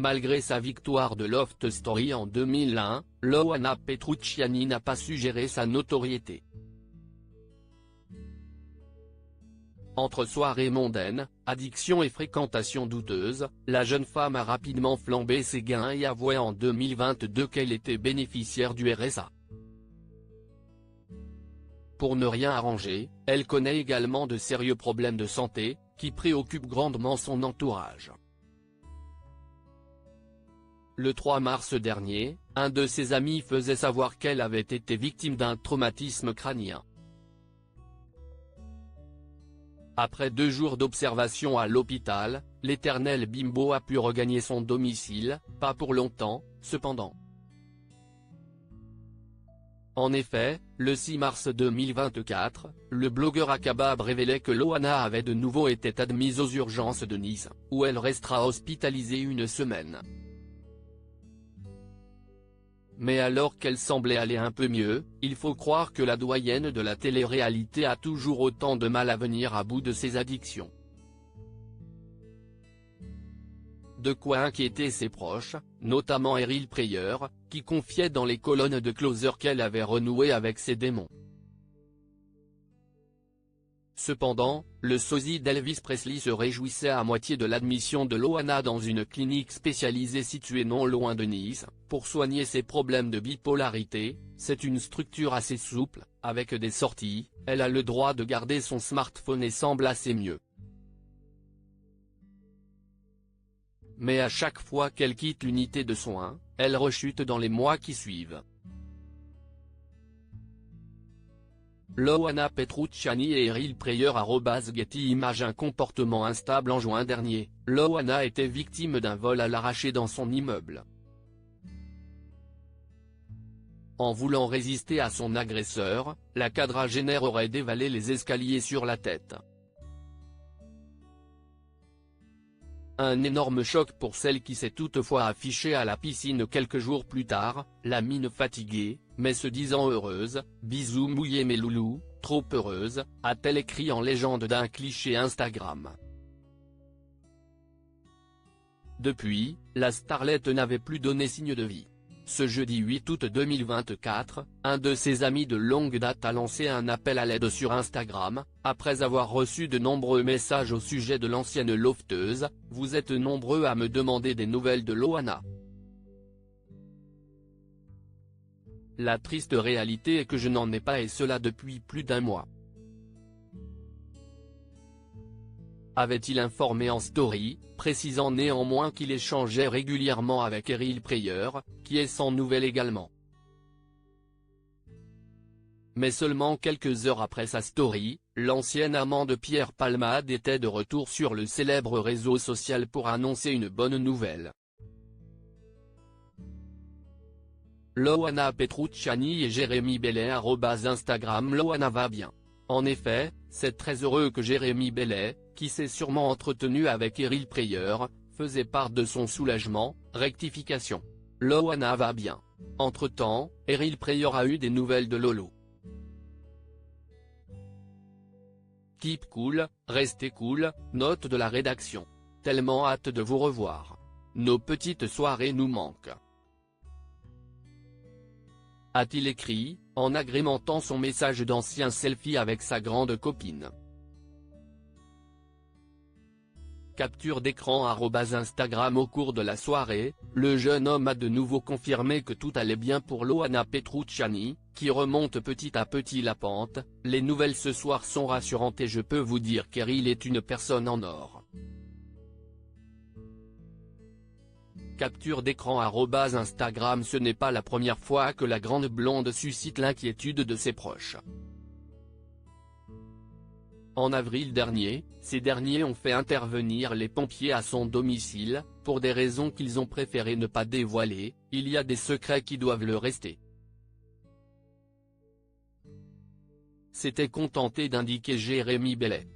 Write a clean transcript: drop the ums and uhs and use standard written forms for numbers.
Malgré sa victoire de Loft Story en 2001, Loana Petrucciani n'a pas su gérer sa notoriété. Entre soirées mondaines, addiction et fréquentation douteuse, la jeune femme a rapidement flambé ses gains et avoué en 2022 qu'elle était bénéficiaire du RSA. Pour ne rien arranger, elle connaît également de sérieux problèmes de santé, qui préoccupent grandement son entourage. Le 3 mars dernier, un de ses amis faisait savoir qu'elle avait été victime d'un traumatisme crânien. Après 2 jours d'observation à l'hôpital, l'éternel bimbo a pu regagner son domicile, pas pour longtemps, cependant. En effet, le 6 mars 2024, le blogueur Akabab révélait que Loana avait de nouveau été admise aux urgences de Nice, où elle restera hospitalisée 1 semaine. Mais alors qu'elle semblait aller un peu mieux, il faut croire que la doyenne de la télé-réalité a toujours autant de mal à venir à bout de ses addictions. De quoi inquiéter ses proches, notamment Eril Preyer, qui confiait dans les colonnes de Closer qu'elle avait renoué avec ses démons. Cependant, le sosie d'Elvis Presley se réjouissait à moitié de l'admission de Loana dans une clinique spécialisée située non loin de Nice, pour soigner ses problèmes de bipolarité. C'est une structure assez souple, avec des sorties, elle a le droit de garder son smartphone et semble assez mieux. Mais à chaque fois qu'elle quitte l'unité de soins, elle rechute dans les mois qui suivent. Loana Petrucciani et Eril Preyer @Getty Images. Un comportement instable. En juin dernier, Loana était victime d'un vol à l'arraché dans son immeuble. En voulant résister à son agresseur, la quadragénaire aurait dévalé les escaliers sur la tête. Un énorme choc pour celle qui s'est toutefois affichée à la piscine quelques jours plus tard, la mine fatiguée, mais se disant heureuse. Bisous mouillés mes loulous, trop heureuse, a-t-elle écrit en légende d'un cliché Instagram. Depuis, la starlette n'avait plus donné signe de vie. Ce jeudi 8 août 2024, un de ses amis de longue date a lancé un appel à l'aide sur Instagram, après avoir reçu de nombreux messages au sujet de l'ancienne lofteuse. Vous êtes nombreux à me demander des nouvelles de Loana. La triste réalité est que je n'en ai pas, et cela depuis plus d'1 mois. Avait-il informé en story, précisant néanmoins qu'il échangeait régulièrement avec Eril Preyer, qui est sans nouvelles également. Mais seulement quelques heures après sa story, l'ancien amant de Pierre Palmade était de retour sur le célèbre réseau social pour annoncer une bonne nouvelle. Loana Petrucciani et Jérémy Bellet @Instagram. Loana va bien. En effet, c'est très heureux que Jérémy Bellet, qui s'est sûrement entretenu avec Eril Preyer, faisait part de son soulagement. Rectification. Loana va bien. Entre-temps, Eril Preyer a eu des nouvelles de Lolo. Keep cool, restez cool, note de la rédaction. Tellement hâte de vous revoir. Nos petites soirées nous manquent. A-t-il écrit, en agrémentant son message d'ancien selfie avec sa grande copine. Capture d'écran @Instagram. Au cours de la soirée, le jeune homme a de nouveau confirmé que tout allait bien pour Loana Petrucciani, qui remonte petit à petit la pente. Les nouvelles ce soir sont rassurantes et je peux vous dire qu'Eril est une personne en or. Capture d'écran @Instagram. Ce n'est pas la première fois que la grande blonde suscite l'inquiétude de ses proches. En avril dernier, ces derniers ont fait intervenir les pompiers à son domicile, pour des raisons qu'ils ont préféré ne pas dévoiler. Il y a des secrets qui doivent le rester. S'était contenté d'indiquer Jérémy Bellet.